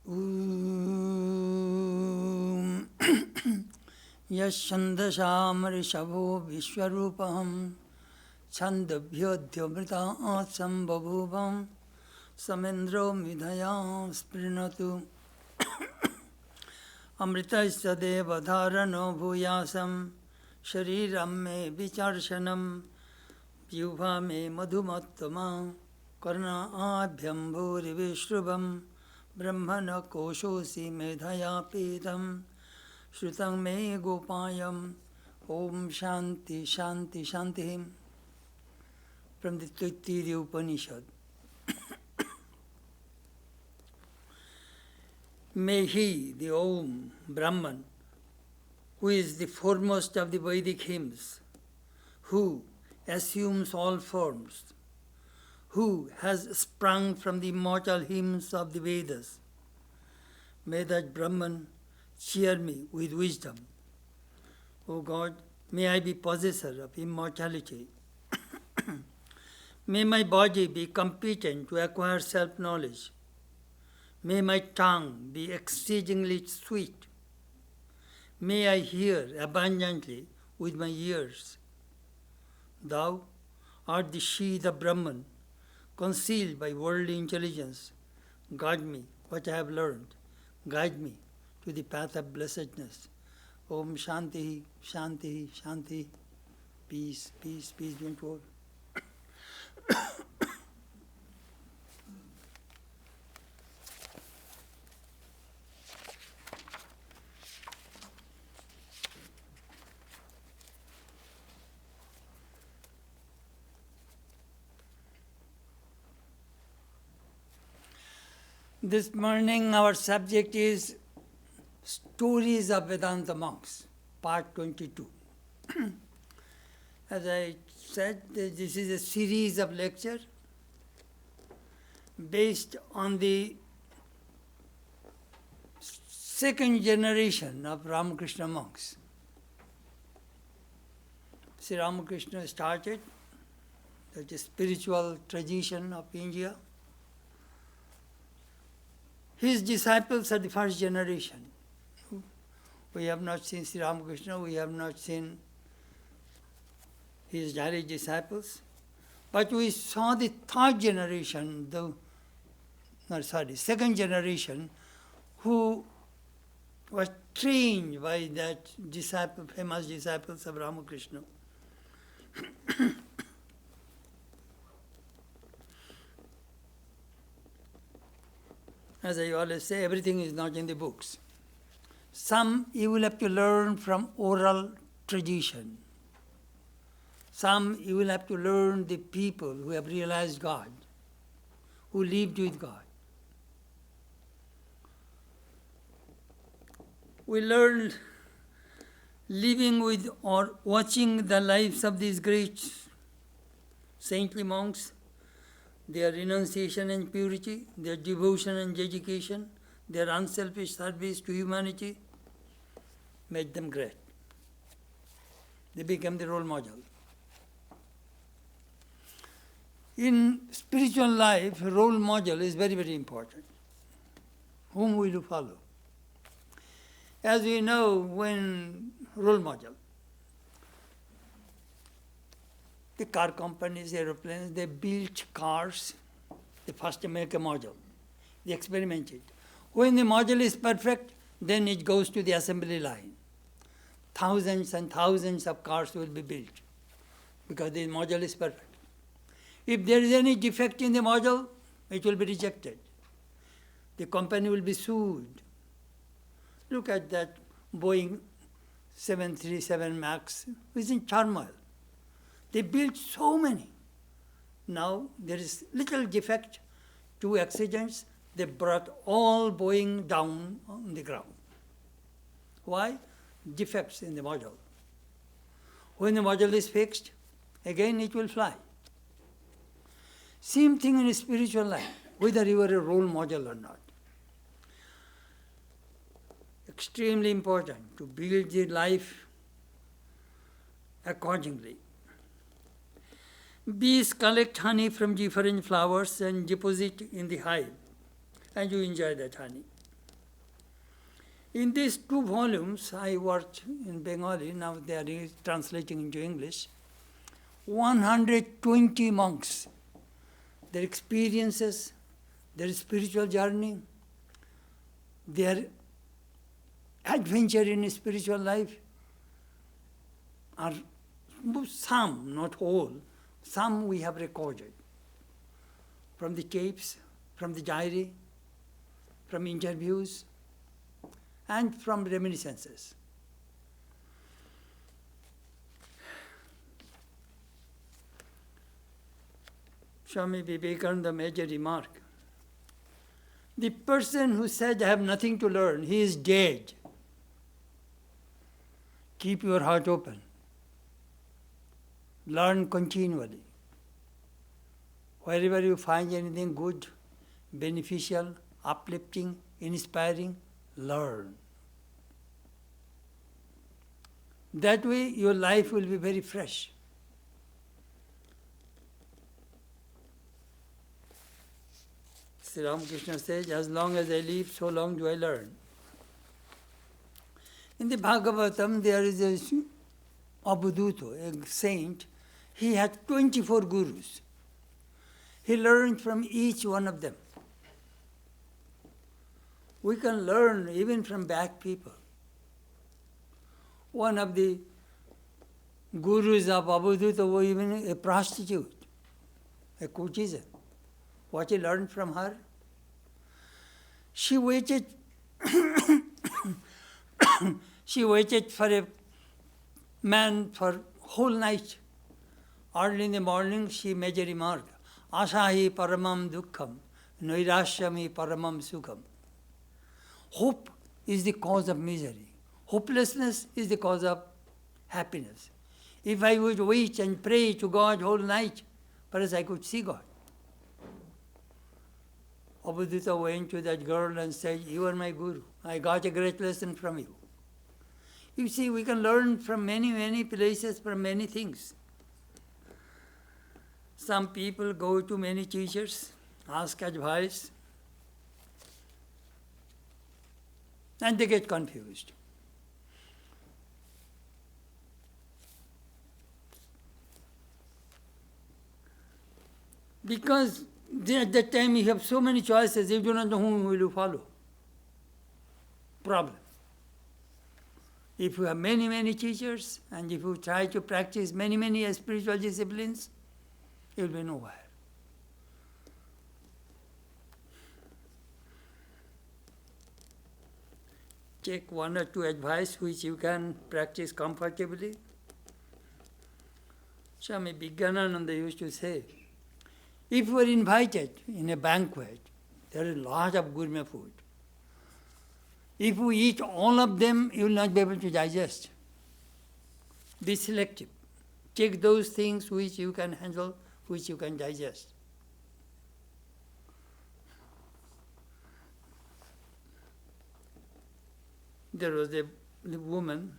Om Yashandasham Rishabho Vishwarupaham Chandabhyodhyamrita Sambhavubham Samendro Midhaya Sprinatu Amritasya Devadharano Bhuyasam Shariram Me Vicharshanam Vyuva Me Madhumattama Karna Abhyam Bhuri Vishrubham Brahmana Koshosi Medhaya Pidam Shrutang Me Gopayam Om Shanti Shanti Shanti. From the Taittiriya Upanishad. May he, the Om, Brahman, who is the foremost of the Vedic hymns, who assumes all forms, who has sprung from the immortal hymns of the Vedas, may that Brahman cheer me with wisdom. O God, may I be possessor of immortality. May my body be competent to acquire self-knowledge. May my tongue be exceedingly sweet. May I hear abundantly with my ears. Thou art the sheath of Brahman, concealed by worldly intelligence. Guide me, what I have learned. Guide me to the path of blessedness. Om Shanti, Shanti, Shanti. Peace, peace, peace be unto all. This morning our subject is Stories of Vedanta Monks, part 22. As I said, this is a series of lectures based on the second generation of Ramakrishna monks. Sri Ramakrishna started the spiritual tradition of India. His disciples are the first generation. We have not seen Sri Ramakrishna, we have not seen his direct disciples, but we saw the third generation, second generation, who was trained by that famous disciples of Ramakrishna. As I always say, everything is not in the books. Some you will have to learn from oral tradition. Some you will have to learn the people who have realized God, who lived with God. We learn living with or watching the lives of these great saintly monks, their renunciation and purity, their devotion and dedication, their unselfish service to humanity made them great. They became the role model. In spiritual life, role model is very, very important. Whom will you follow? As we know, when role model, the car companies, aeroplanes, they built cars, they first make a model. They experiment it. When the model is perfect, then it goes to the assembly line. Thousands and thousands of cars will be built because the model is perfect. If there is any defect in the model, it will be rejected. The company will be sued. Look at that Boeing 737 MAX, which is in turmoil. They built so many. Now there is little defect, 2 accidents, they brought all Boeing down on the ground. Why? Defects in the model. When the model is fixed, again it will fly. Same thing in spiritual life, whether you are a role model or not. Extremely important to build the life accordingly. Bees collect honey from different flowers and deposit in the hive, and you enjoy that honey. In these 2 volumes, I worked in Bengali, now they are translating into English. 120 monks, their experiences, their spiritual journey, their adventure in spiritual life are some, not all, some we have recorded from the tapes, from the diary, from interviews, and from reminiscences. Swami Vivekananda made a remark. The person who said, I have nothing to learn, he is dead. Keep your heart open. Learn continually. Wherever you find anything good, beneficial, uplifting, inspiring, learn. That way your life will be very fresh. Sri Ramakrishna says, as long as I live, so long do I learn. In the Bhagavatam, there is a Abhuduto, a saint. He had 24 gurus. He learned from each one of them. We can learn even from bad people. One of the gurus of Abhuduta was even a prostitute, a courtesan. What he learned from her? She waited she waited for a man for whole night. Early in the morning she made a remark, Asahi paramam dukkham, nairashyami paramam sukham. Hope is the cause of misery. Hopelessness is the cause of happiness. If I would wait and pray to God whole night, perhaps I could see God. Abhuduta went to that girl and said, you are my guru. I got a great lesson from you. You see, we can learn from many, many places, from many things. Some people go to many teachers, ask advice, and they get confused. Because at that time you have so many choices, you do not know whom will you follow. Problem. If you have many, many teachers, and if you try to practice many, many spiritual disciplines, you will be nowhere. Take 1 or 2 advice which you can practice comfortably. Swami Ambikananda used to say, if you are invited in a banquet, there is a lot of gourmet food. If you eat all of them, you will not be able to digest. Be selective. Take those things which you can handle, which you can digest. There was a woman,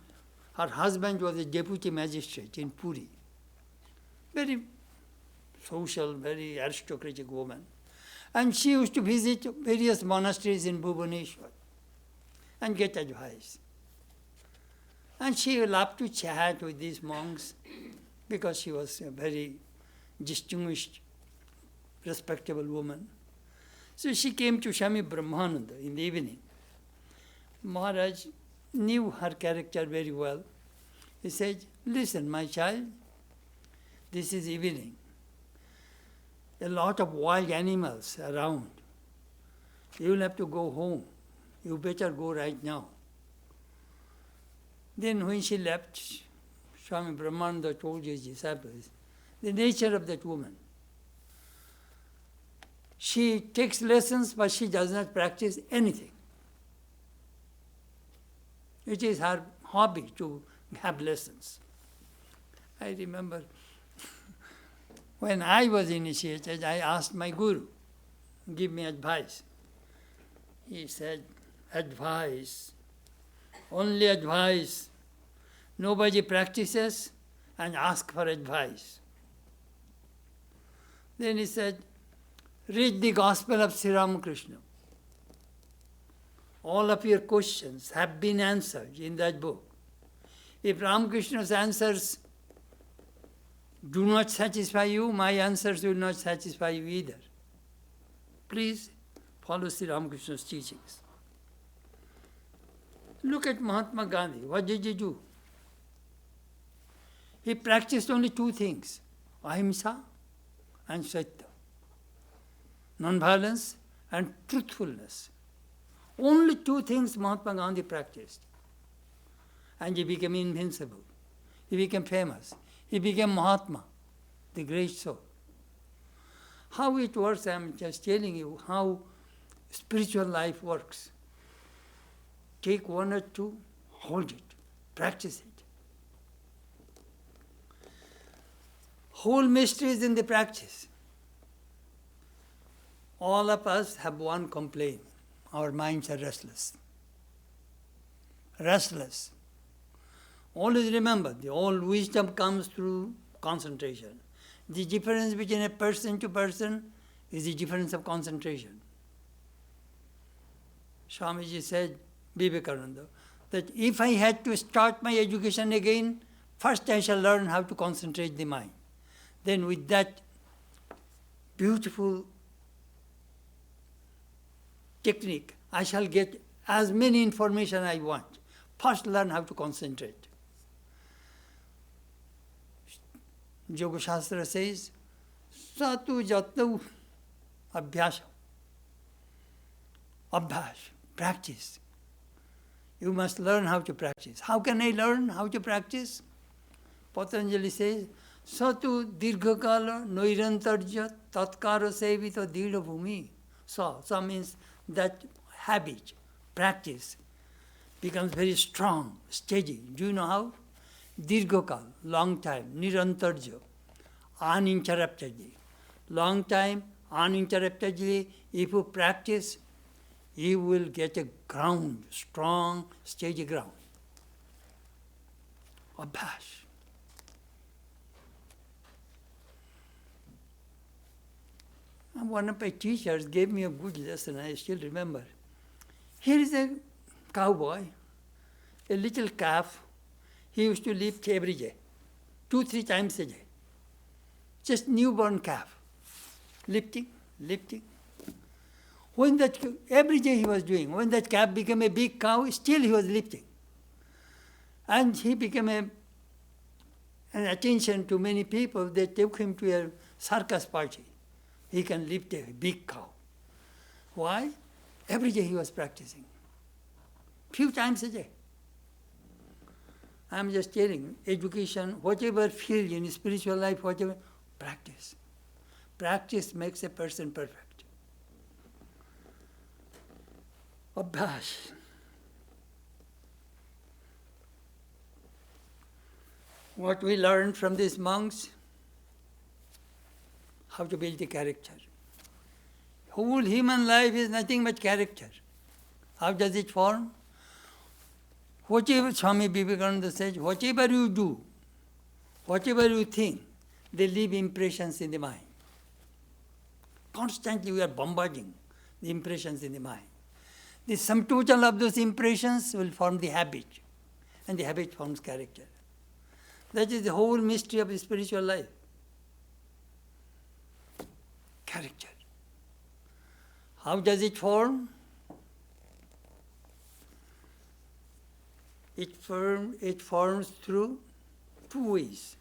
her husband was a deputy magistrate in Puri. Very social, very aristocratic woman. And she used to visit various monasteries in Bhubaneswar and get advice. And she loved to chat with these monks because she was a very distinguished, respectable woman. So she came to Swami Brahmananda in the evening. Maharaj knew her character very well. He said, listen, my child, this is evening. A lot of wild animals around. You will have to go home. You better go right now. Then when she left, Swami Brahmananda told his disciples the nature of that woman. She takes lessons, but she does not practice anything. It is her hobby to have lessons. I remember when I was initiated, I asked my guru, give me advice. He said, advice, only advice. Nobody practices and ask for advice. Then he said, read the Gospel of Sri Ramakrishna. All of your questions have been answered in that book. If Ramakrishna's answers do not satisfy you, my answers will not satisfy you either. Please follow Sri Ramakrishna's teachings. Look at Mahatma Gandhi. What did he do? He practiced only two things, ahimsa and satya. Non-violence and truthfulness. Only two things Mahatma Gandhi practiced. And he became invincible. He became famous. He became Mahatma, the great soul. How it works, I am just telling you how spiritual life works. Take one or two, hold it, practice it. Whole mystery is in the practice. All of us have one complaint. Our minds are restless. Restless. Always remember, the all wisdom comes through concentration. The difference between a person to person is the difference of concentration. Swamiji said, Vivekananda, that if I had to start my education again, first I shall learn how to concentrate the mind. Then with that beautiful technique, I shall get as many information I want. First learn how to concentrate. Yoga Shastra says, Satu Jatu Abhyasa. Abhyas, practice. You must learn how to practice. How can I learn how to practice? Patanjali says, Satu Dirghakala Noirantarja Tatkara Sevita Dila Bhumi. So means that habit, practice, becomes very strong, steady. Do you know how? Dirghakal, long time, nirantarja, uninterruptedly. Long time, uninterruptedly, if you practice, you will get a ground, strong, steady ground. Abhyas. And one of my teachers gave me a good lesson, I still remember. Here is a cowboy, a little calf. He used to lift every day, 2-3 times a day. Just newborn calf, lifting. When that, every day he was doing. When that calf became a big cow, still he was lifting. And he became an attention to many people. They took him to a circus party. He can lift a big cow. Why? Every day he was practicing. Few times a day. I'm just telling, education, whatever field in spiritual life, whatever, practice. Practice makes a person perfect. Abhyas. What we learned from these monks, how to build the character. Whole human life is nothing but character. How does it form? Whatever Swami Vivekananda says, whatever you do, whatever you think, they leave impressions in the mind. Constantly we are bombarding the impressions in the mind. The sum total of those impressions will form the habit, and the habit forms character. That is the whole mystery of spiritual life. Character. How does it form? It forms through two ways.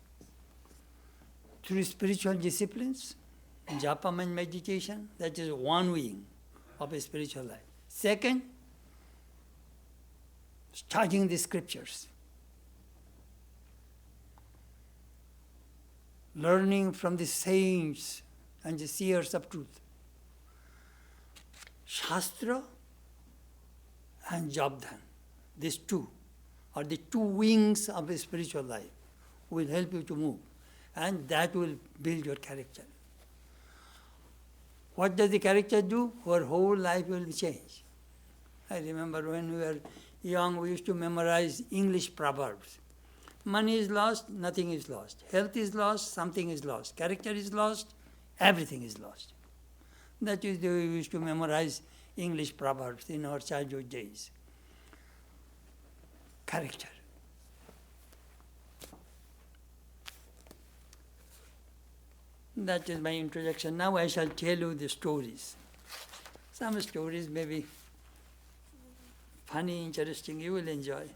Through spiritual disciplines, japa and meditation, that is one wing of a spiritual life. Second, studying the scriptures. Learning from the saints and the seers of truth. Shastra and Jabdhan, these two are the two wings of a spiritual life, will help you to move, and that will build your character. What does the character do? Our whole life will change. I remember when we were young, we used to memorize English proverbs. Money is lost, nothing is lost. Health is lost, something is lost. Character is lost, everything is lost. That is the way we used to memorize English proverbs in our childhood days. Character. That is my introduction. Now I shall tell you the stories. Some stories may be funny, interesting, you will enjoy.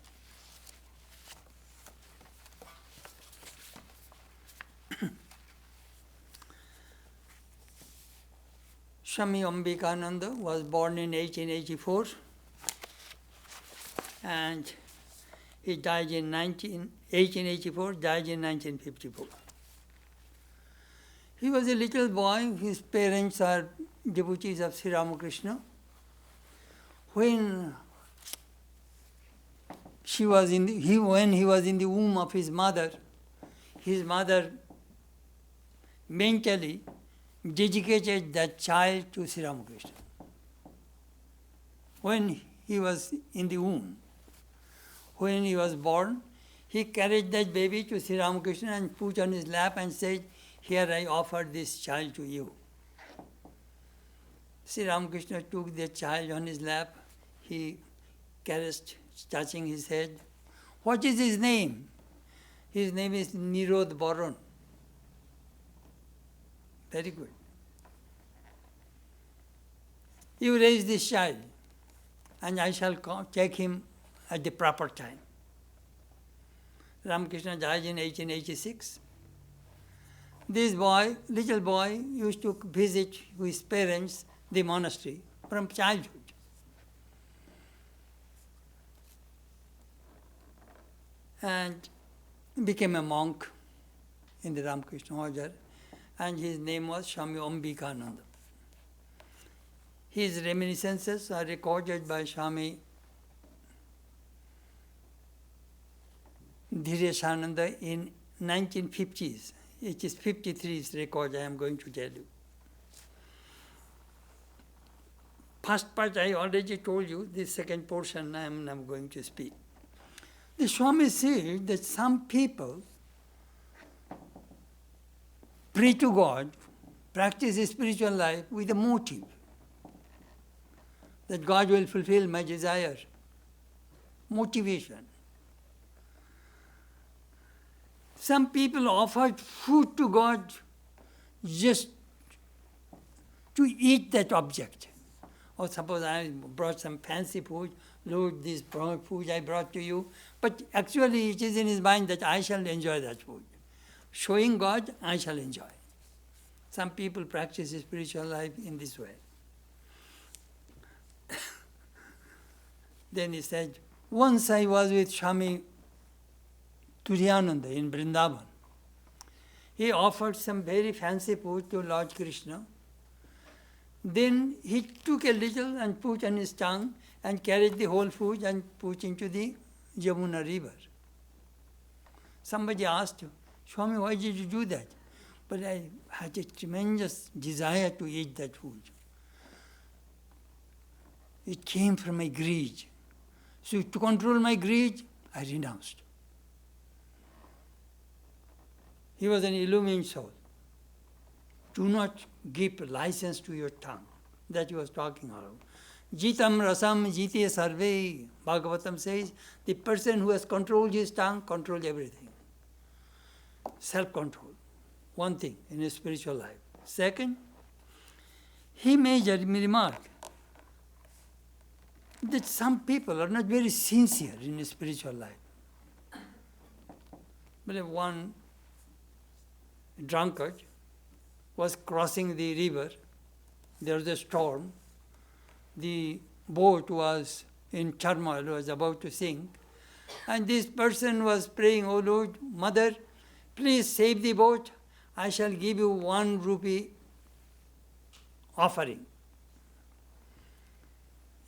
Swami Ambikananda was born in 1884 and he died in 1884, died in 1954. He was a little boy, his parents are devotees of Sri Ramakrishna. When he was in the womb of his mother mentally dedicated that child to Sri Ramakrishna. When he was in the womb, when he was born, he carried that baby to Sri Ramakrishna and put on his lap and said, "Here I offer this child to you." Sri Ramakrishna took the child on his lap. He caressed, touching his head. "What is his name?" "His name is Nirod Baran." Very good. "You raise this child, and I shall take him at the proper time." Ramakrishna died in 1886. This little boy, used to visit his parents, the monastery, from childhood. And became a monk in the Ramakrishna order, and his name was Swami Ambikananda. His reminiscences are recorded by Swami Dhiresananda in 1950s. It is 53's record I am going to tell you. First part I already told you, the second portion I am now going to speak. The Swami said that some people pray to God, practice a spiritual life with a motive that God will fulfill my desire. Motivation. Some people offered food to God just to eat that object. Or suppose I brought some fancy food, Lord, this food I brought to you, but actually it is in his mind that I shall enjoy that food. Showing God, I shall enjoy. Some people practice spiritual life in this way. Then he said, once I was with Swami Turiyananda in Vrindavan. He offered some very fancy food to Lord Krishna. Then he took a little and put on his tongue and carried the whole food and put into the Yamuna river. Somebody asked him, "Swami, why did you do that?" "But I had a tremendous desire to eat that food. It came from my greed. So to control my greed, I renounced." He was an illumined soul. Do not give license to your tongue. That he was talking about. Jitam rasam jite sarve. Bhagavatam says, the person who has controlled his tongue controls everything. Self-control. One thing in his spiritual life. Second, he made a remark that some people are not very sincere in his spiritual life. But one drunkard was crossing the river. There was a storm. The boat was in turmoil, was about to sink. And this person was praying, "Oh Lord, Mother, please save the boat. I shall give you 1 rupee offering."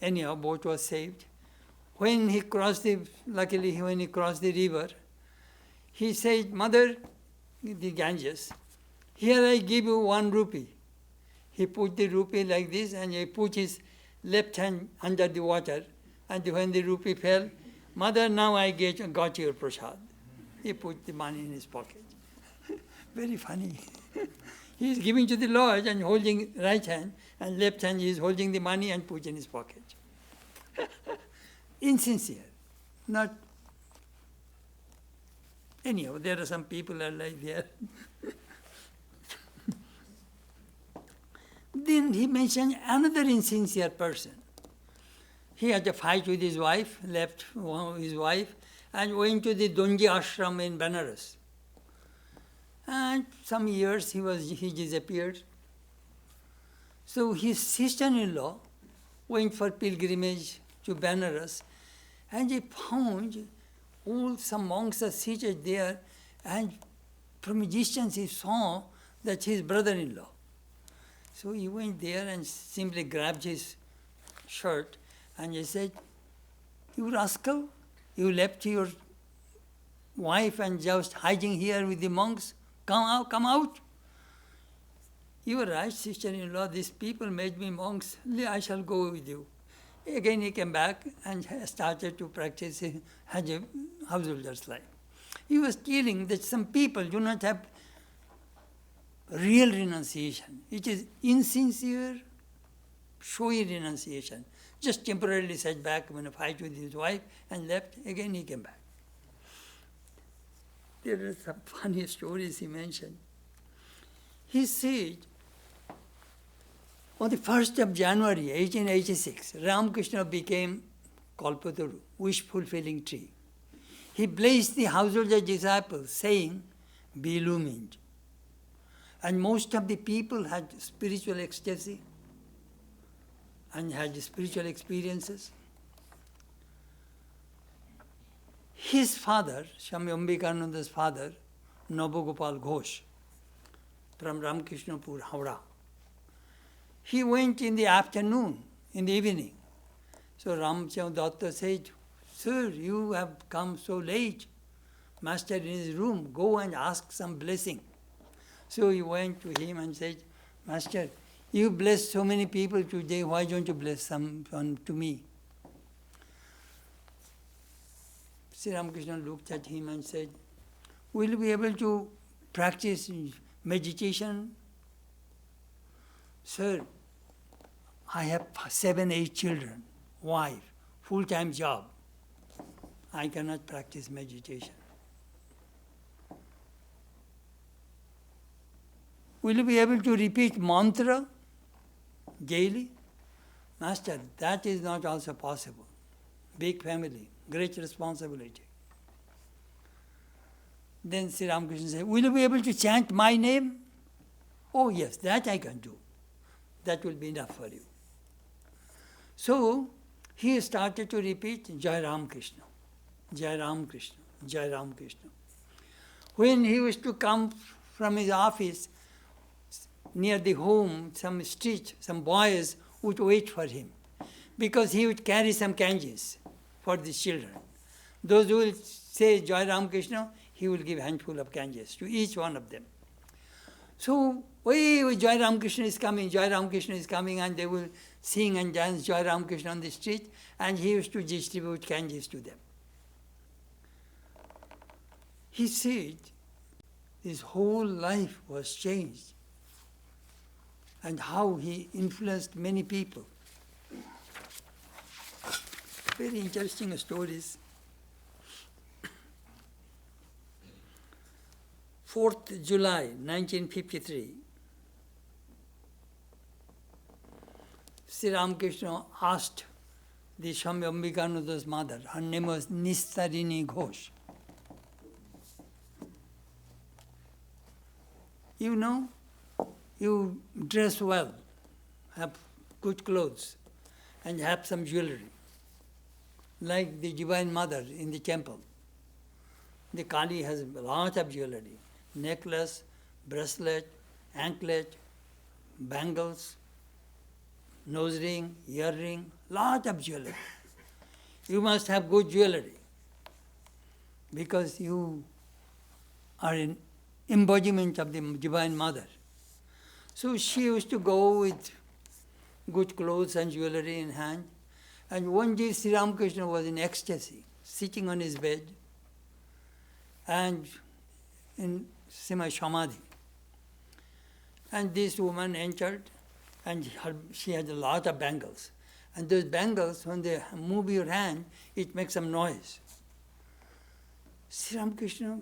Anyhow, boat was saved. Luckily when he crossed the river, he said, "Mother," the Ganges, "here I give you 1 rupee. He put the rupee like this and he put his left hand under the water. And when the rupee fell, "Mother, now I got your prasad." He put the money in his pocket. Very funny. He is giving to the Lord and holding right hand, and left hand he is holding the money and put in his pocket. Insincere. Not anyhow, there are some people alive here. Then he mentioned another insincere person. He had a fight with his wife, left his wife, and went to the Donji ashram in Benares. And some years he disappeared. So his sister-in-law went for pilgrimage to Benares, and he found some monks are seated there, and from a distance he saw that his brother-in-law. So he went there and simply grabbed his shirt and he said, "You rascal, you left your wife and just hiding here with the monks. Come out, come out." "You are right, sister-in-law, these people made me monks. I shall go with you." Again he came back and started to practice, had a householder's life. He was telling that some people do not have real renunciation. It is insincere, showy renunciation. Just temporarily sat back when a fight with his wife and left. Again he came back. There are some funny stories he mentioned. He said, on the 1st of January 1886, Ramakrishna became Kalpataru, wish-fulfilling tree. He blessed the householder disciples, saying, "Be illumined." And most of the people had spiritual ecstasy and had spiritual experiences. His father, Swami Ambikananda's father, Nabagopal Ghosh, from Ramkrishnapur, Howrah, he went in the afternoon, in the evening. So Ramchandra Datta said, "Sir, you have come so late. Master in his room, go and ask some blessing." So he went to him and said, "Master, you blessed so many people today, why don't you bless some to me?" Sri Ramakrishna looked at him and said, "Will you be able to practice meditation?" "Sir, I have 7, 8 children, wife, full-time job. I cannot practice meditation." "Will you be able to repeat mantra daily?" "Master, that is not also possible. Big family, great responsibility." Then Sri Ramakrishna said, "Will you be able to chant my name?" "Oh yes, that I can do. That will be enough for you." So he started to repeat Jai Ram Krishna, Jai Ram Krishna, Jai Ram Krishna. When he used to come from his office, near the home, some street, some boys would wait for him because he would carry some kanjis for the children. Those who will say Jai Ram Krishna, he will give a handful of kanjis to each one of them. So, Jai Ram Krishna is coming, Jai Ram Krishna is coming, and they will sing and dance Jai Ram Krishna on the street, and he used to distribute kanjis to them. He said his whole life was changed, and how he influenced many people. Very interesting stories. 4th July 1953, Sri Ramakrishna asked the Swami Ambikananda's mother, her name was Nistarini Ghosh, "You know, you dress well, have good clothes, and have some jewelry, like the Divine Mother in the temple. The Kali has a lot of jewelry, necklace, bracelet, anklet, bangles, nose ring, earring, lot of jewelry. You must have good jewelry because you are an embodiment of the Divine Mother." So she used to go with good clothes and jewelry in hand. And one day Sri Ramakrishna was in ecstasy, sitting on his bed and in semi-samadhi. And this woman entered, and she had a lot of bangles. And those bangles, when they move your hand, it makes some noise. Sri Ramakrishna,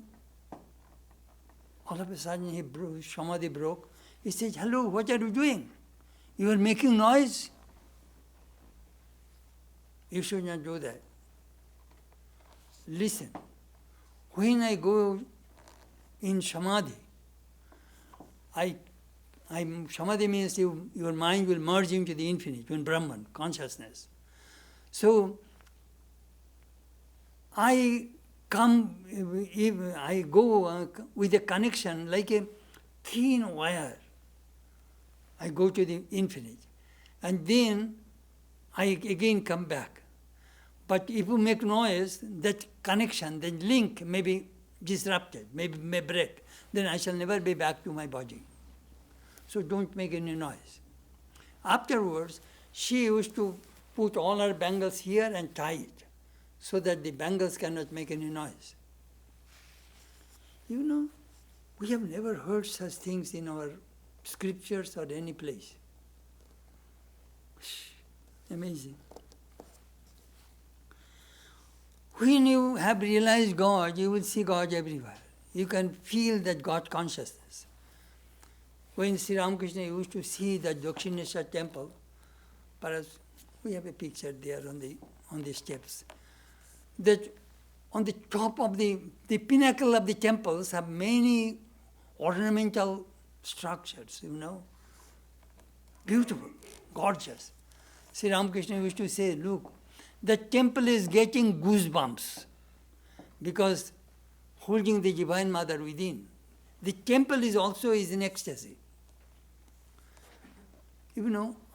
all of a sudden he broke, Samadhi broke. He said, "Hello, what are you doing? You are making noise. You should not do that. Listen, when I go in Samadhi, Samadhi means your mind will merge into the infinite, in Brahman, consciousness. So, I go with a connection like a thin wire. I go to the infinite. And then I again come back. But if you make noise, that connection, that link may be disrupted, may break. Then I shall never be back to my body. So don't make any noise. Afterwards, she used to put all her bangles here and tie it, so that the bangles cannot make any noise. You know, we have never heard such things in our scriptures or any place. Amazing. When you have realized God, you will see God everywhere. You can feel that God consciousness. When Sri Ramakrishna used to see the Dakshineshwar temple, perhaps we have a picture there on the steps, that on the top of the pinnacle of the temples have many ornamental structures, beautiful, gorgeous. Sri Ramakrishna used to say, look, the temple is getting goosebumps because holding the Divine Mother within. The temple is in ecstasy.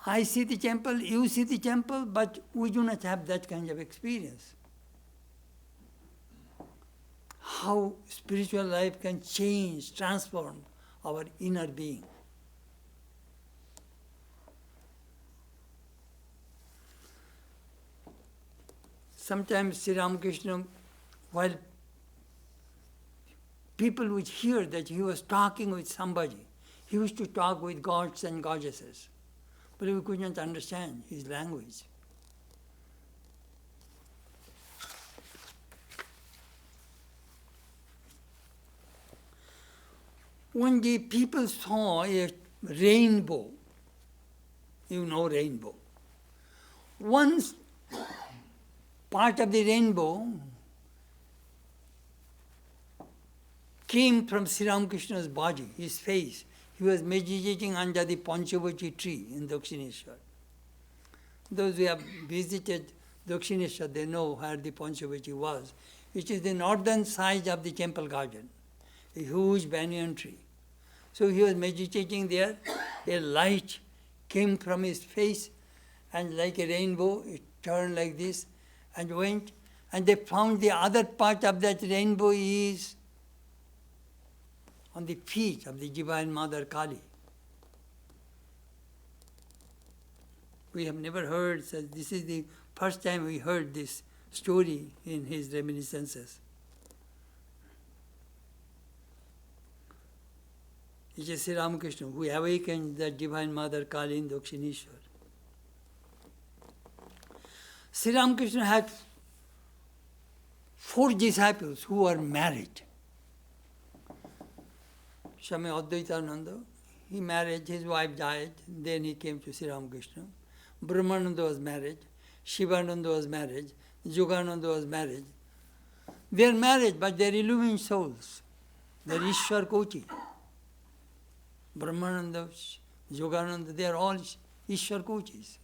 I see the temple, you see the temple, but we do not have that kind of experience. How spiritual life can change, transform our inner being. Sometimes Sri Ramakrishna, while people would hear that he was talking with somebody, he used to talk with gods and goddesses, but we could not understand his language. One day people saw a rainbow. Rainbow. One part of the rainbow came from Sri Ramakrishna's body, his face. He was meditating under the Panchavati tree in Dakshineshwar. Those who have visited Dakshineshwar, they know where the Panchavati was. It is the northern side of the temple garden, a huge banyan tree. So he was meditating there. A light came from his face, and like a rainbow, it turned like this and went. And they found the other part of that rainbow is on the feet of the Divine Mother Kali. We have never heard such. This is the first time we heard this story in his reminiscences. It is Sri Ramakrishna who awakened the Divine Mother Kali in Dakshineshwar. Sri Ramakrishna had 4 disciples who were married. Swami Advaitananda, he married, his wife died, then he came to Sri Ramakrishna. Brahmananda was married, Shivananda was married, Yogananda was married. They are married, but they are illumined souls. They are Ishwar Koti. Brahmananda, Yogananda, they are all Ishwar Kotis.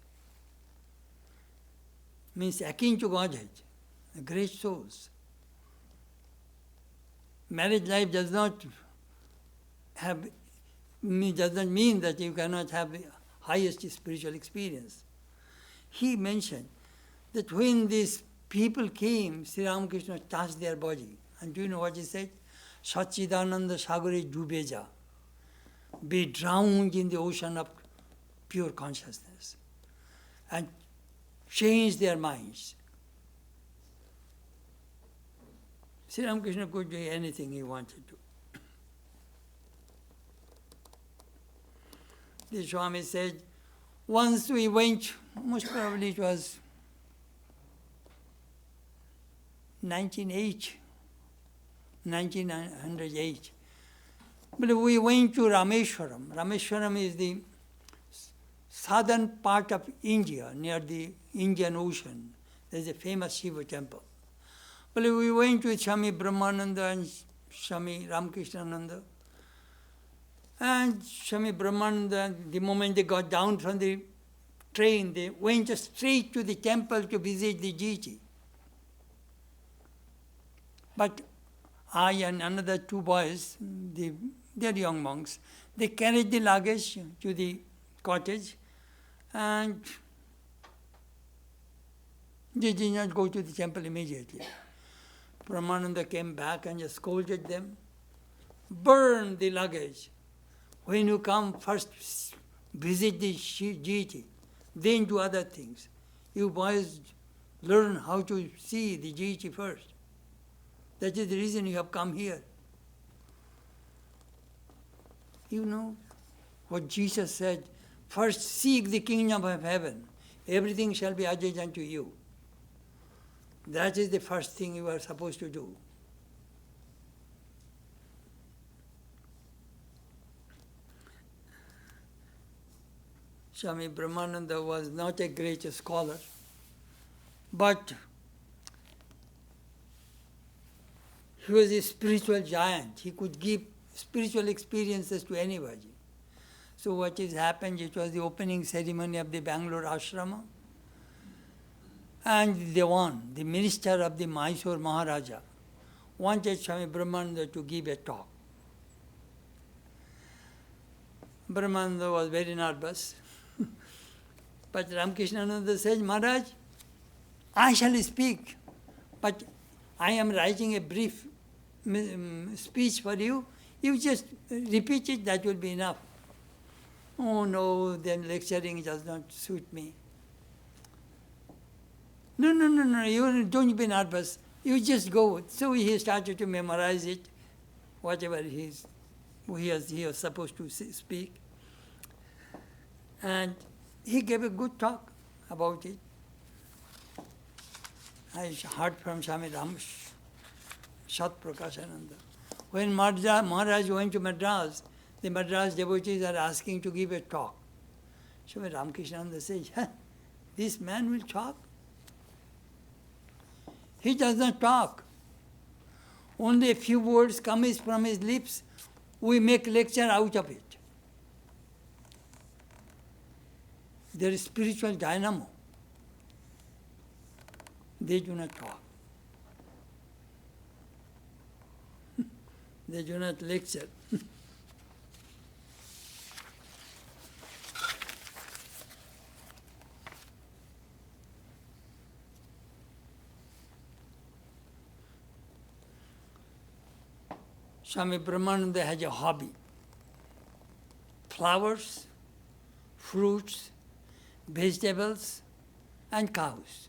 Means akin to Godhead, great souls. Marriage life does not mean that you cannot have the highest spiritual experience. He mentioned that when these people came, Sri Ramakrishna touched their body. And do you know what he said? Satchidananda Sagare Dubeja. Be drowned in the ocean of pure consciousness. And change their minds. Sri Ramakrishna could do anything he wanted to. The Swami said, once we went, most probably it was 1908. But we went to Rameshwaram. Rameshwaram is the southern part of India, near the Indian Ocean. There is a famous Shiva temple. But we went with Swami Brahmananda and Swami Ramakrishnananda. And Swami Brahmananda, the moment they got down from the train, they went straight to the temple to visit the deity. But I and another two boys, they're young monks, they carried the luggage to the cottage and they did not go to the temple immediately. Brahmananda came back and just scolded them. Burn the luggage. When you come, first visit the deity, then do other things. You boys learn how to see the deity first. That is the reason you have come here. You know what Jesus said, first seek the kingdom of heaven. Everything shall be added unto you. That is the first thing you are supposed to do. Swami Brahmananda was not a great scholar, but he was a spiritual giant. He could give spiritual experiences to anybody. So what has happened, it was the opening ceremony of the Bangalore ashrama, and Dewan, the minister of the Mysore Maharaja, wanted Swami Brahmananda to give a talk. Brahmananda was very nervous. But Ramakrishnananda said, Maharaj, I shall speak, but I am writing a brief speech for you. You just repeat it, that will be enough. Oh no, then lecturing does not suit me. No, you don't be nervous. You just go. So he started to memorize it, whatever he was supposed to speak. And he gave a good talk about it. I heard from Swami Sat Prakashananda. When Maharaj went to Madras, the Madras devotees are asking to give a talk. Swami Ramakrishnananda says, this man will talk? He does not talk. Only a few words come from his lips. We make lecture out of it. There is spiritual dynamo. They do not talk. They do not lecture. Swami Brahmananda has a hobby. Flowers, fruits, vegetables, and cows.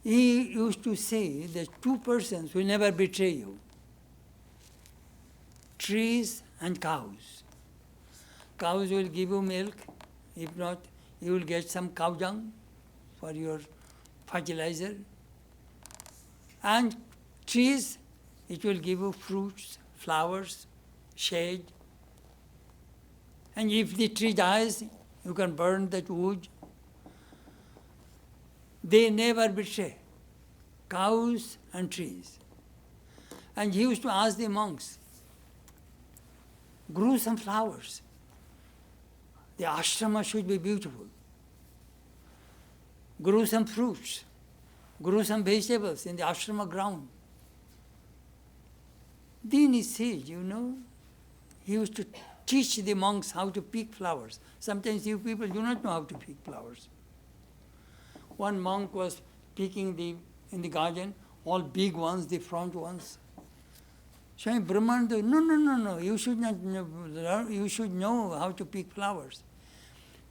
He used to say that two persons will never betray you. Trees and cows. Cows will give you milk. If not, you will get some cow dung for your fertilizer. And trees, it will give you fruits, flowers, shade. And if the tree dies, you can burn that wood. They never betray, cows and trees. And he used to ask the monks, grow some flowers. The ashrama should be beautiful. Grow some fruits. Grow some vegetables in the ashrama ground. Then he said, he used to teach the monks how to pick flowers. Sometimes you people do not know how to pick flowers. One monk was picking in the garden, all big ones, the front ones. Swami Brahmananda, no, you should not know, you should know how to pick flowers.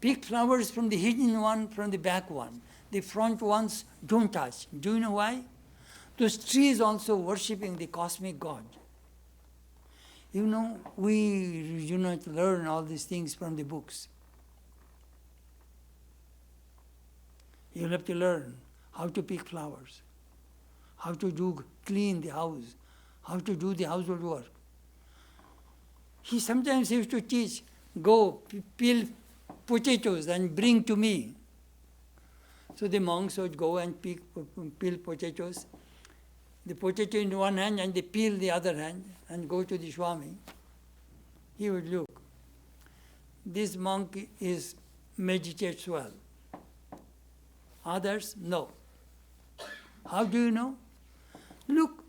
Pick flowers from the hidden one, from the back one. The front ones don't touch. Do you know why? Those trees also worshipping the cosmic God. You know, we do not learn all these things from the books. You'll have to learn how to pick flowers, how to clean the house, how to do the household work. He sometimes used to teach, go peel potatoes and bring to me. So the monks would go and peel potatoes, the potato in one hand and the peel the other hand, and go to the Swami. He would look. This monk meditates well. Others, no. How do you know? Look,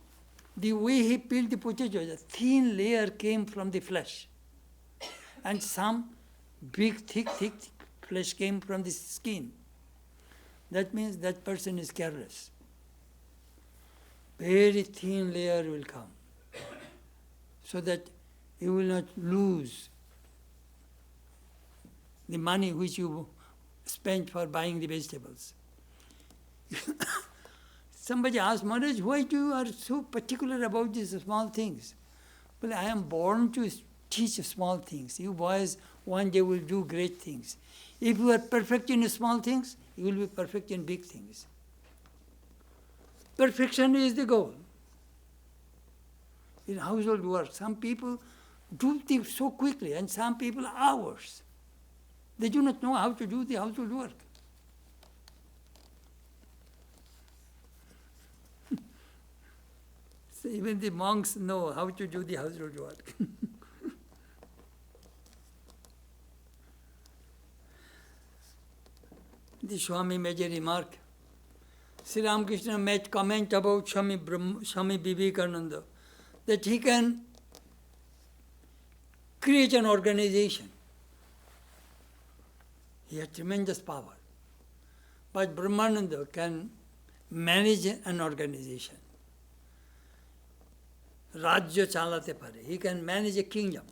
the way he peeled the potatoes, a thin layer came from the flesh. And some big, thick flesh came from the skin. That means that person is careless. Very thin layer will come, so that you will not lose the money which you spent for buying the vegetables. Somebody asked, Maharaj, why you are so particular about these small things? Well, I am born to teach small things. You boys one day will do great things. If you are perfect in small things, you will be perfect in big things. Perfection is the goal. In household work, some people do things so quickly, and some people hours. They do not know how to do the household work. So even the monks know how to do the household work. The Swami made a remark. Sri Ramakrishna made comment about Swami Vivekananda, that he can create an organization. He had tremendous power. But Brahmananda can manage an organization. Rajya chalate pare. He can manage a kingdom.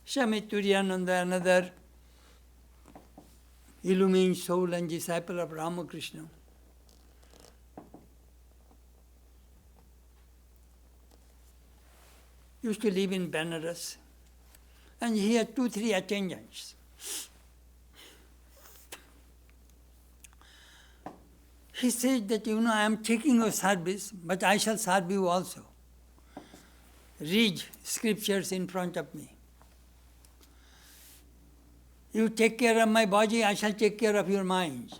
Swami Turiyananda, another illumined soul and disciple of Ramakrishna, used to live in Benares, and he had 2-3 attendants. He said that, I am taking your service, but I shall serve you also. Read scriptures in front of me. You take care of my body, I shall take care of your mind.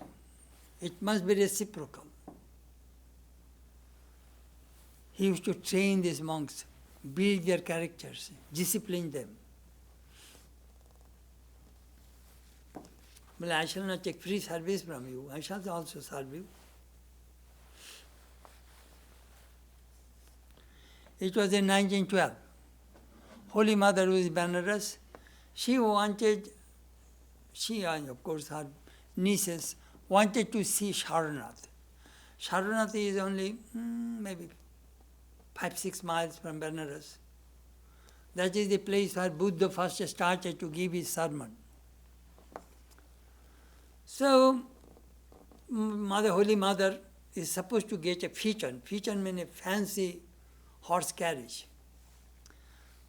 It must be reciprocal. He used to train these monks, build their characters, discipline them. Well, I shall not take free service from you, I shall also serve you. It was in 1912. Holy Mother was Benares. She and of course her nieces wanted to see Sarnath. Sarnath is only maybe 5-6 miles from Benares. That is the place where Buddha first started to give his sermon. So, Holy Mother is supposed to get a fichen. Fichen means a fancy horse carriage.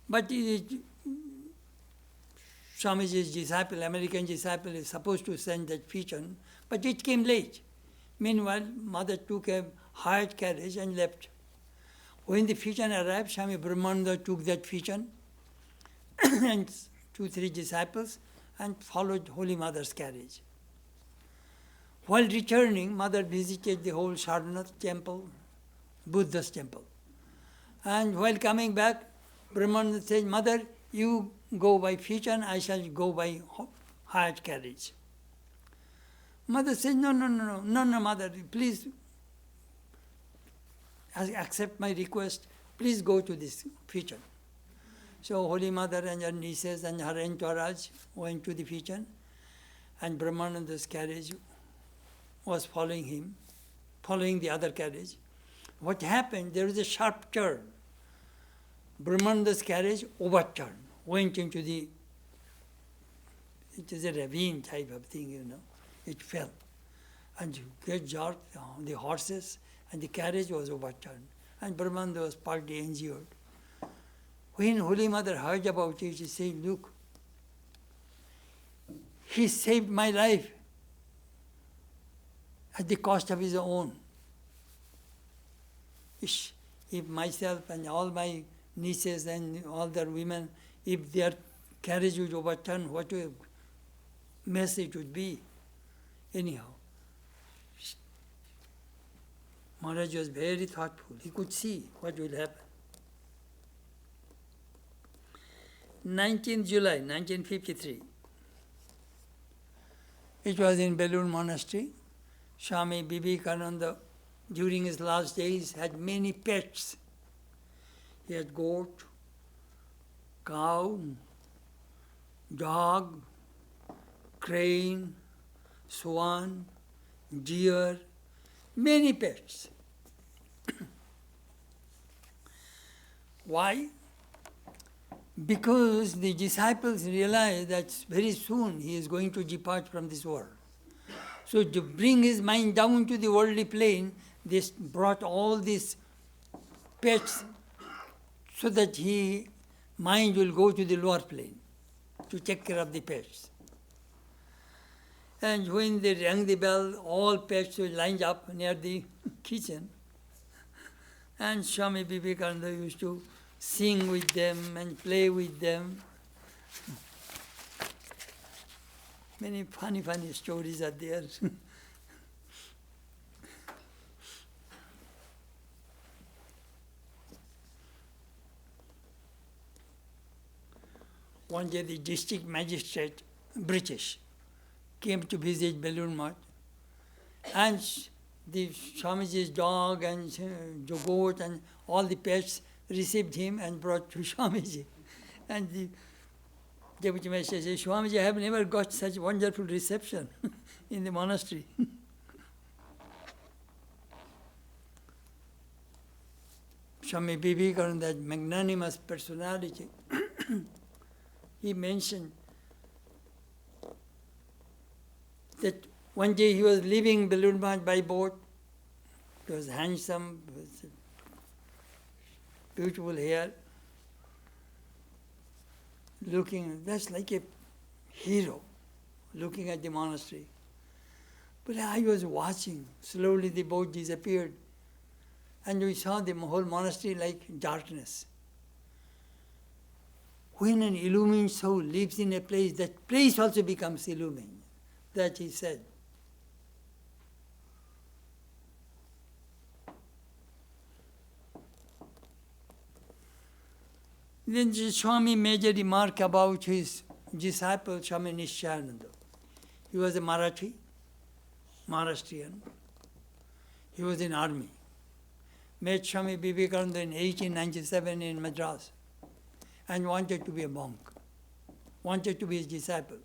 But Swamiji's disciple, American disciple, is supposed to send that fichen, but it came late. Meanwhile, Mother took a hired carriage and left. When the fichen arrived, Swami Brahmananda took that fichen and 2-3 disciples and followed Holy Mother's carriage. While returning, Mother visited the whole Sarnath temple, Buddha's temple. And while coming back, Brahmananda said, Mother, you go by fichen, I shall go by hired carriage. Mother said, no, Mother, please accept my request, please go to this fichen. So Holy Mother and her nieces and her entourage went to the fichen, and Brahmananda's carriage was following the other carriage. What happened, there was a sharp turn. Brahmananda's carriage overturned, went into the, it is a ravine type of thing, it fell. And get jerked, the horses, and the carriage was overturned. And Brahmananda was partly injured. When Holy Mother heard about it, she said, look, he saved my life at the cost of his own. If myself and all my nieces and all their women, if their carriage would overturn, what a mess it would be. Anyhow, Maharaj was very thoughtful. He could see what will happen. 19th July 1953. It was in Belur Monastery. Swami Vivekananda, during his last days, had many pets. He had goat, cow, dog, crane, swan, deer, many pets. Why? Because the disciples realized that very soon he is going to depart from this world. So to bring his mind down to the worldly plane, they brought all these pets so that his mind will go to the lower plane to take care of the pets. And when they rang the bell, all pets were lined up near the kitchen. And Swami Vivekananda used to sing with them and play with them. Many funny stories are there. One day the district magistrate, British, came to visit Belur Math, and the Swamiji's dog and the goat and all the pets received him and brought to Swamiji. And the Deputy Master said, Swamiji, I have never got such wonderful reception in the monastery. Swami Vivekananda, that magnanimous personality, he mentioned that one day he was leaving Belur Math by boat. He was handsome, with beautiful hair, looking just like a hero, looking at the monastery. But I was watching. Slowly the boat disappeared, and we saw the whole monastery like darkness. When an illumined soul lives in a place, that place also becomes illumined. That he said. Then Swami made a remark about his disciple, Swami Nishayananda. He was a Maharashtrian. He was in army. Met Swami Vivekananda in 1897 in Madras and wanted to be a monk, wanted to be his disciple.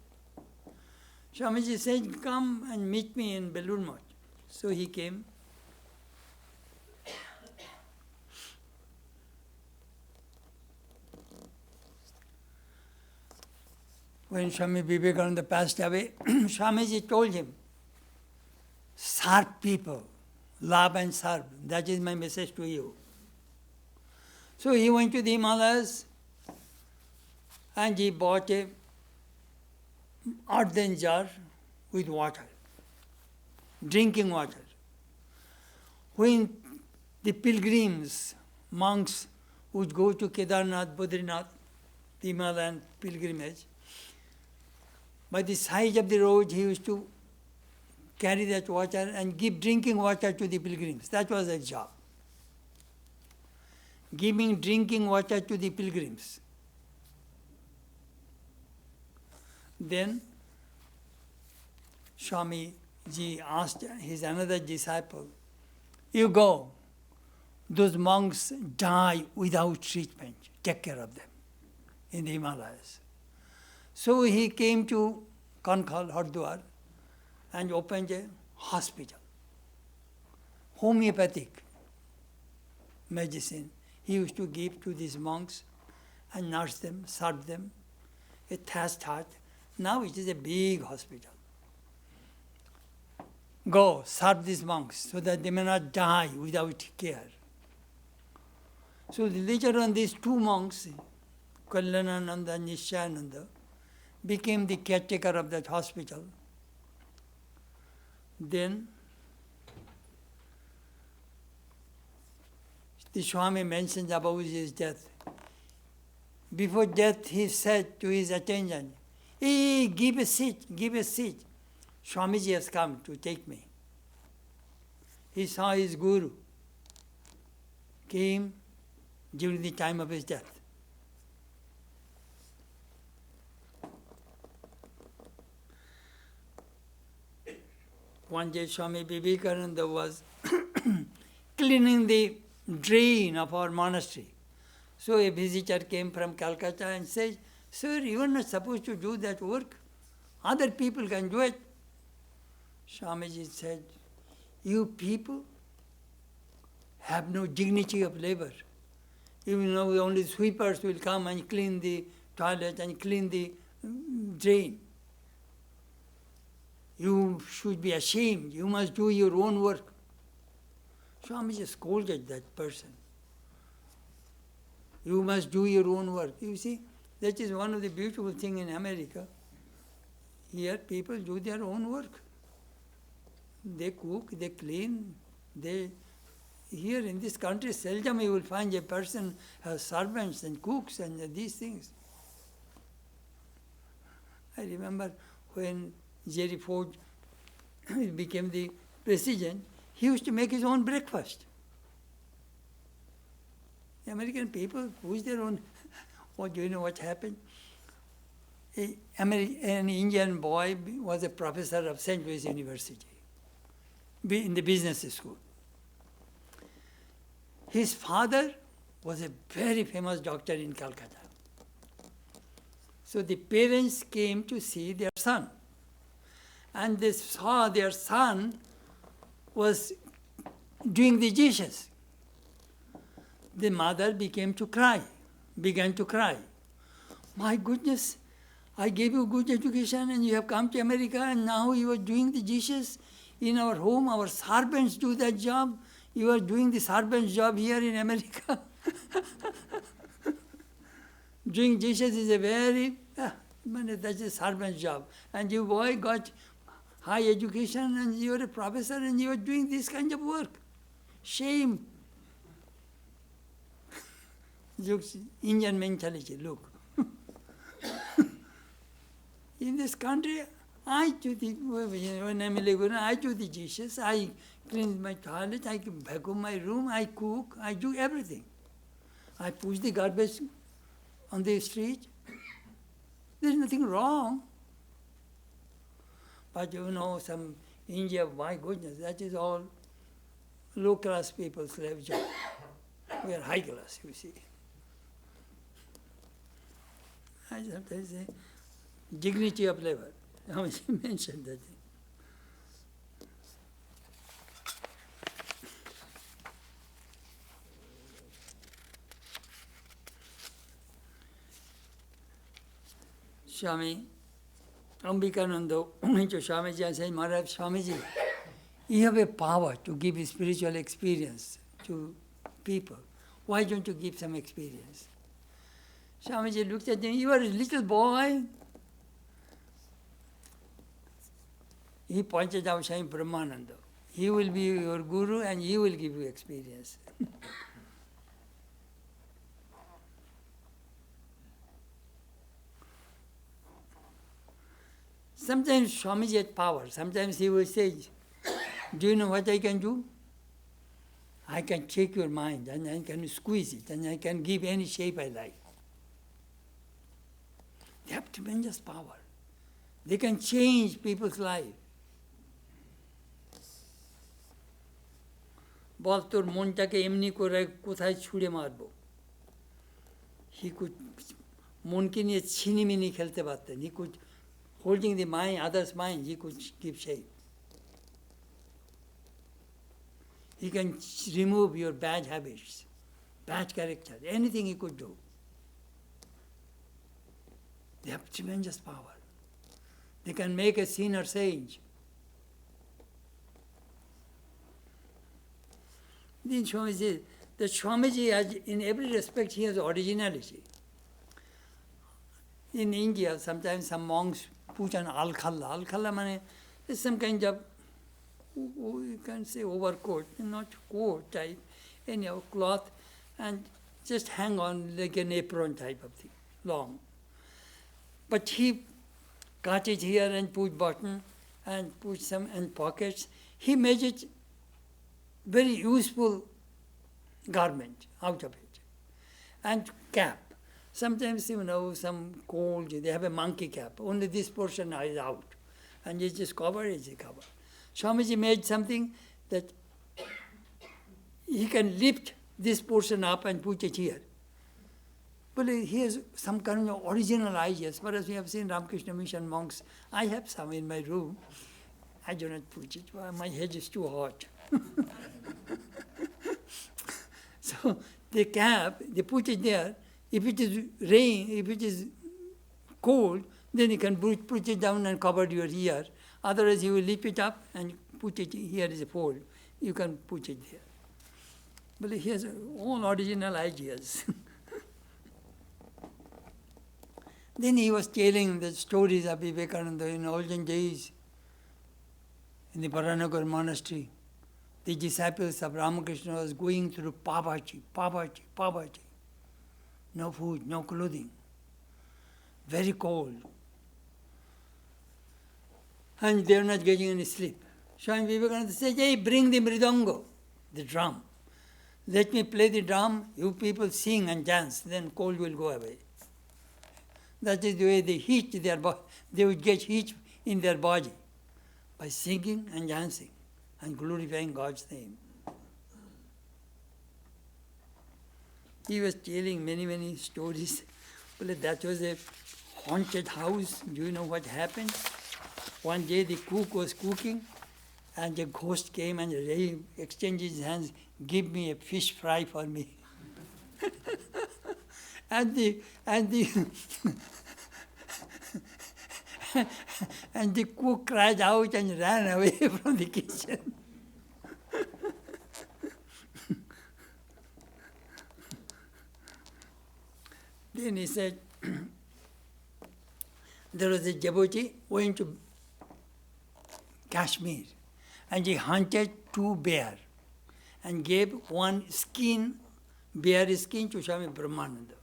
Swamiji said, come and meet me in Belur Math. So he came. When Swami Vivekananda passed away, Swamiji told him, serve people, love and serve. That is my message to you. So he went to the Himalayas and he bought a earthen jar with water, drinking water. When the pilgrims, monks would go to Kedarnath, Badrinath, the Himalayan pilgrimage, by the side of the road he used to carry that water and give drinking water to the pilgrims. That was his job. Giving drinking water to the pilgrims. Then Swami Ji asked his another disciple, you go, those monks die without treatment, take care of them in the Himalayas. So he came to Kankhal, Hardwar, and opened a hospital, homeopathic medicine. he used to give to these monks and nurse them, serve them, a thatched hut. Now it is a big hospital. Go, serve these monks so that they may not die without care. So later on, these two monks, Kalyanananda and Nishayananda, became the caretaker of that hospital. Then the Swami mentions about his death. Before death, he said to his attendant, "Hey, give a seat, give a seat. Swamiji has come to take me." He saw his guru came during the time of his death. One day Swami Vivekananda was cleaning the drain of our monastery. So a visitor came from Calcutta and said, "Sir, you are not supposed to do that work. Other people can do it." Swamiji said, "You people have no dignity of labor. You know, only sweepers will come and clean the toilet and clean the drain. You should be ashamed. You must do your own work." Swamiji scolded that person. You must do your own work. You see, that is one of the beautiful things in America. Here people do their own work. They cook, they clean, here in this country, seldom you will find a person has servants and cooks and these things. I remember when Jerry Ford became the president, he used to make his own breakfast. The American people push their own. Oh, do you know what happened? An Indian boy was a professor of St. Louis University in the business school. His father was a very famous doctor in Calcutta. So the parents came to see their son. And they saw their son was doing the dishes. The mother began to cry. "My goodness, I gave you good education and you have come to America and now you are doing the dishes in our home. Our servants do that job. You are doing the servant's job here in America." Doing dishes is a very, that's a servant's job. And your boy got high education and you are a professor and you are doing this kind of work. Shame. Looks Indian mentality, look. In this country, I do the dishes, I clean my toilet, I vacuum my room, I cook, I do everything. I push the garbage on the street. There's nothing wrong. But some India, my goodness, that is all low-class people's slave job. We are high class, you see. I sometimes say, dignity of labor. How much you mentioned that thing. Swami Ambikananda went to Swamiji and said, "Maharaj, Swamiji, you have a power to give spiritual experience to people. Why don't you give some experience?" Swamiji looked at him, "You are a little boy." He pointed out Swami Brahmananda. He will be your guru and he will give you experience. Sometimes Swamiji had power. Sometimes he will say, "Do you know what I can do? I can take your mind and I can squeeze it and I can give any shape I like." They have tremendous power. They can change people's life. বল তোর মনটাকে এমনি করে কোথায় ছুঁড়ে মারবো। He could মনকে নিয়ে ছিনিমিনি খেলতে পারতেন. He could, holding the mind, others' mind, he could give shape. He can remove your bad habits. bad character, anything he could do. They have tremendous power. They can make a sinner sage. Then Swami says that Swamiji has, in every respect, he has originality. In India, sometimes some monks put an al-khalla. Al-khalla means is some kind of, you can say overcoat, not coat type, anyhow, cloth, and just hang on like an apron type of thing, long. But he cut it here and put button and put some in pockets. He made it very useful garment out of it. And cap. Sometimes, some cold, they have a monkey cap. Only this portion is out. And it's just covered, it's a cover. Swamiji made something that he can lift this portion up and put it here. But he has some kind of original ideas. Whereas we have seen Ramakrishna Mission monks. I have some in my room. I do not put it. My head is too hot. So the cap, they put it there. If it is rain, if it is cold, then you can put it down and cover your ear. Otherwise, you will lift it up and put it here is a fold. You can put it there. But he has all original ideas. Then he was telling the stories of Vivekananda in olden days in the Baranagar monastery. The disciples of Ramakrishna was going through poverty. No food, no clothing. Very cold. And they are not getting any sleep. Swami Vivekananda said, hey, bring the mridanga, the drum. Let me play the drum, you people sing and dance, then cold will go away. That is the way they heat their body. They would get heat in their body by singing and dancing and glorifying God's name. He was telling many stories. Well, that was a haunted house. Do you know what happened? One day the cook was cooking and a ghost came and exchanged his hands, give me a fish fry for me. and the and the cook cried out and ran away from the kitchen. Then he said, there was a devotee went to Kashmir and he hunted 2 bears and gave one bear skin to Swami Brahmananda.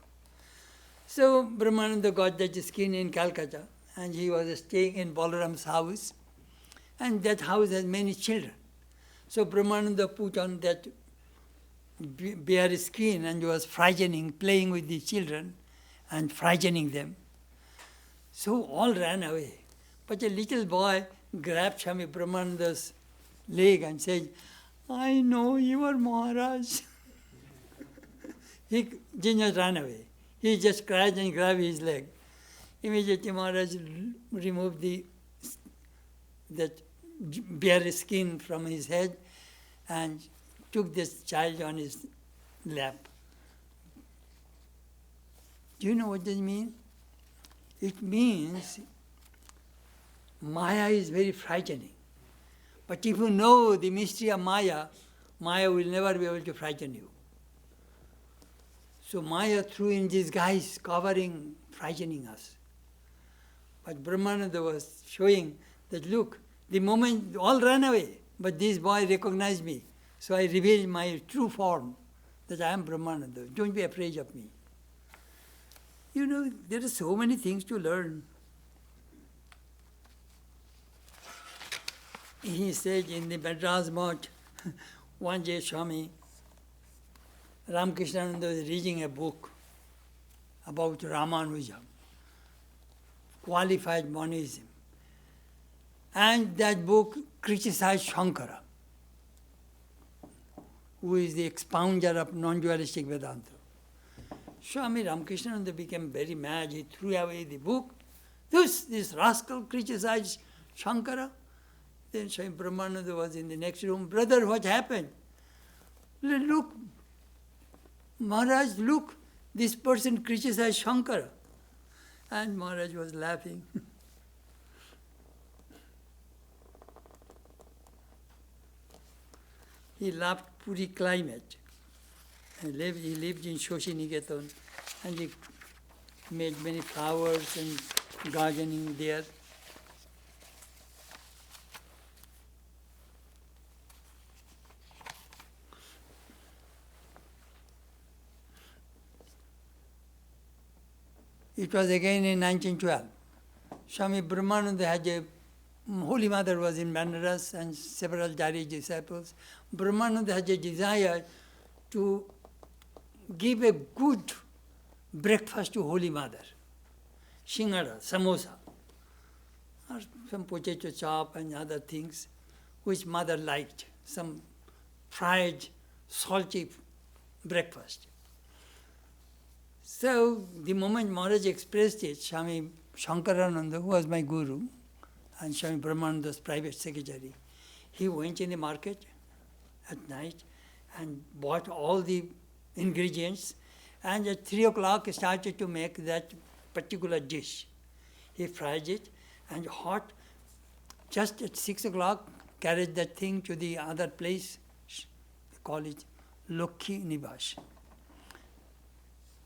So Brahmananda got that skin in Calcutta and he was staying in Balaram's house, and that house has many children. So Brahmananda put on that bear skin and was playing with the children and frightening them. So all ran away. But a little boy grabbed Swami Brahmananda's leg and said, I know you are Maharaj. He did not run away. He just cried and grabbed his leg. Immediately Maharaj removed that bear skin from his head and took this child on his lap. Do you know what this means? It means Maya is very frightening. But if you know the mystery of Maya, Maya will never be able to frighten you. So Maya threw in disguise, covering, frightening us. But Brahmananda was showing that, look, the moment all ran away, but this boy recognized me. So I revealed my true form, that I am Brahmananda. Don't be afraid of me. You know, there are so many things to learn. He said in the Madras Mott, one day Swami Ramakrishna was reading a book about Ramanuja, qualified monism. And that book criticized Shankara, who is the expounder of non-dualistic Vedanta. Swami Ramakrishna became very mad. He threw away the book. This rascal criticized Shankara. Then Swami Brahmananda was in the next room. Brother, what happened? Look, Maharaj, look, this person criticized Shankara. And Maharaj was laughing. He loved Puri climate. He lived in Shoshiniketan, and he made many flowers and gardening there. It was again in 1912. Swami Brahmananda had a Holy Mother was in Banaras and several Jari disciples. Brahmananda had a desire to give a good breakfast to Holy Mother. Shingara, samosa, or some potato chop and other things which Mother liked. Some fried, salty breakfast. So the moment Maharaj expressed it, Swami Shankarananda, who was my guru, and Swami Brahmananda's private secretary, he went in the market at night and bought all the ingredients, and at 3 o'clock started to make that particular dish. He fried it and hot. Just at 6 o'clock, carried that thing to the other place, we call it Lokhi Nivas,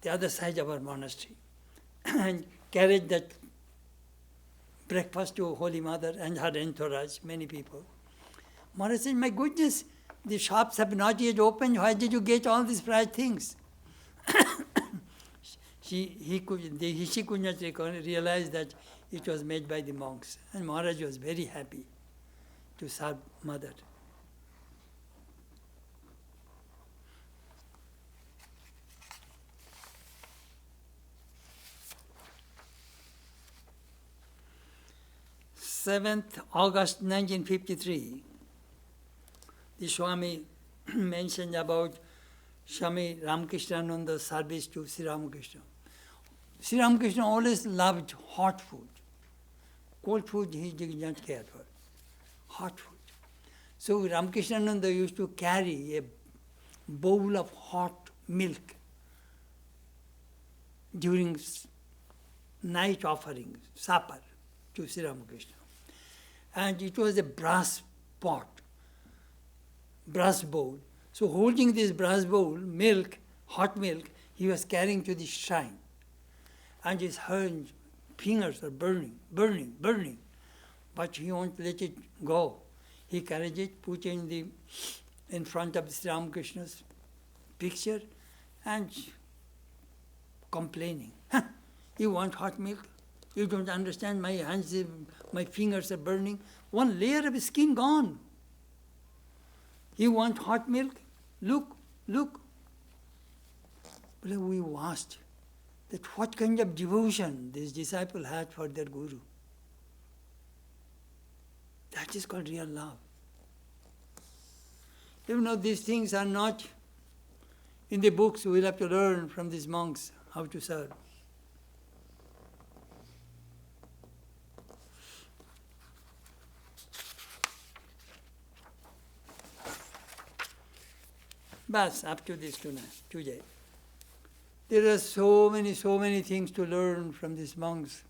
the other side of our monastery, and carried that breakfast to Holy Mother and her entourage, many people. Maharaj said, my goodness, the shops have not yet opened. Why did you get all these fried things? She could not realize that it was made by the monks. And Maharaj was very happy to serve Mother. August 1953, the Swami mentioned about Swami Ramakrishnananda's service to Sri Ramakrishna. Sri Ramakrishna always loved hot food. Cold food he did not care for. Hot food. So Ramakrishnananda used to carry a bowl of hot milk during night offering, supper, to Sri Ramakrishna. And it was a brass pot, brass bowl. So holding this brass bowl, milk, hot milk, he was carrying to the shrine. And his hands, fingers are burning, burning, burning. But he won't let it go. He carried it, put it in front of Sri Ramakrishna's picture, and complaining. You want hot milk? You don't understand, my hands, my fingers are burning. One layer of skin gone. You want hot milk? Look, look. Well, we asked that what kind of devotion this disciple had for their guru. That is called real love. Even though these things are not in the books, we'll have to learn from these monks how to serve. But up to this today. There are so many things to learn from these monks.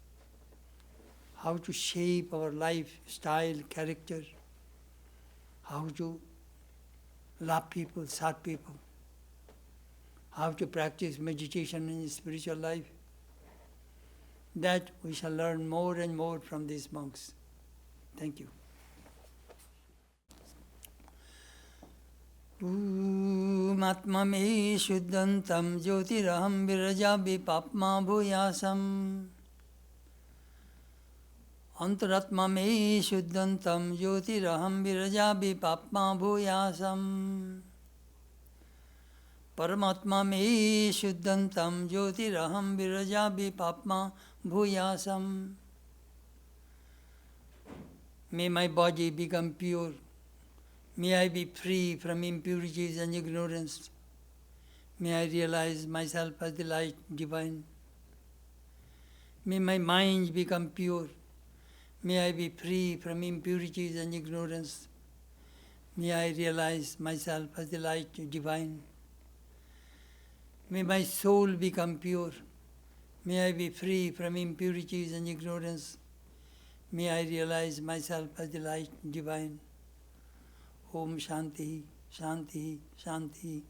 How to shape our life, style, character. How to love people, serve people. How to practice meditation in spiritual life. That we shall learn more and more from these monks. Thank you. Matma me shuddhantam jyotiraham virajabi papma bhuyasam. Antaratma me shuddhantam jyotiraham virajabi papma bhuyasam. Paramatma me shuddhantam jyotiraham virajabi papma bhuyasam. May my body become pure. May I be free from impurities and ignorance. May I realize myself as the light divine. May my mind become pure. May I be free from impurities and ignorance. May I realize myself as the light divine. May my soul become pure. May I be free from impurities and ignorance. May I realize myself as the light divine. Om Shanti, Shanti, Shanti.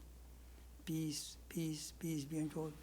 Peace, peace, peace be unto all.